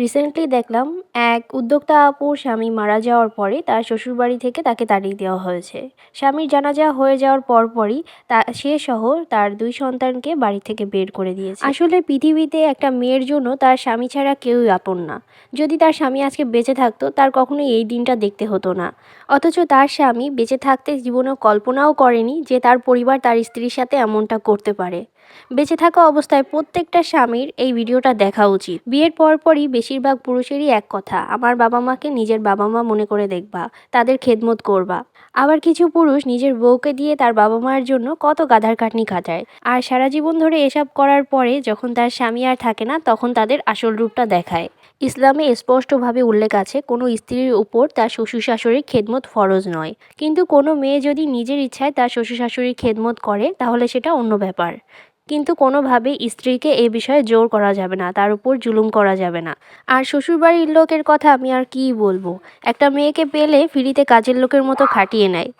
Recently দেখলাম এক উদ্যোক্তা আপুর স্বামী মারা যাওয়ার পরে তার শ্বশুরবাড়ি থেকে তাকে তাড়িয়ে দেওয়া হয়েছে। স্বামীর জানাজা হয়ে যাওয়ার পরপরই সে সহ তার ২ সন্তানকে বাড়ি থেকে বের করে দিয়েছে। আসলে পৃথিবীতে একটা মেয়ের জন্য তার স্বামী ছাড়া কেউই আপন না। যদি তার স্বামী আজকে বেঁচে থাকতো তার কখনোই এই দিনটা দেখতে হতো না। অথচ তার স্বামী বেঁচে থাকতে জীবনেও কল্পনাও করেনি যে তার পরিবার তার স্ত্রীর সাথে এমনটা করতে পারে। বেঁচে থাকা অবস্থায় প্রত্যেকটা স্বামীর এই ভিডিওটা দেখা উচিত। বিয়ের পরপরই বেশিরভাগ পুরুষেরই এক কথা, আমার বাবা মাকে নিজের বাবা মা মনে করে দেখবা, তাদের খেদমত করবা। আবার কিছু পুরুষ নিজের বউকে দিয়ে তার বাবা মায়ের জন্য কত গাধার খাটনি খাটায়, আর সারা জীবন ধরে এসব করার পরে যখন তার স্বামী আর থাকে না তখন তাদের আসল রূপটা দেখায়। ইসলামে স্পষ্টভাবে উল্লেখ আছে কোনো স্ত্রীর উপর তার শ্বশুর শাশুড়ির খেদমত ফরজ নয়, কিন্তু কোনো মেয়ে যদি নিজের ইচ্ছায় তার শ্বশুর শাশুড়ির খেদমত করে তাহলে সেটা অন্য ব্যাপার। কিন্তু কোনোভাবেই স্ত্রীকে এ বিষয়ে জোর করা যাবে না, তার উপর জুলুম করা যাবে না। আর শ্বশুরবাড়ির লোকের কথা আমি আর কী বলবো, একটা মেয়েকে পেলে ফ্রিতে কাজের লোকের মতো খাটিয়ে নেয়।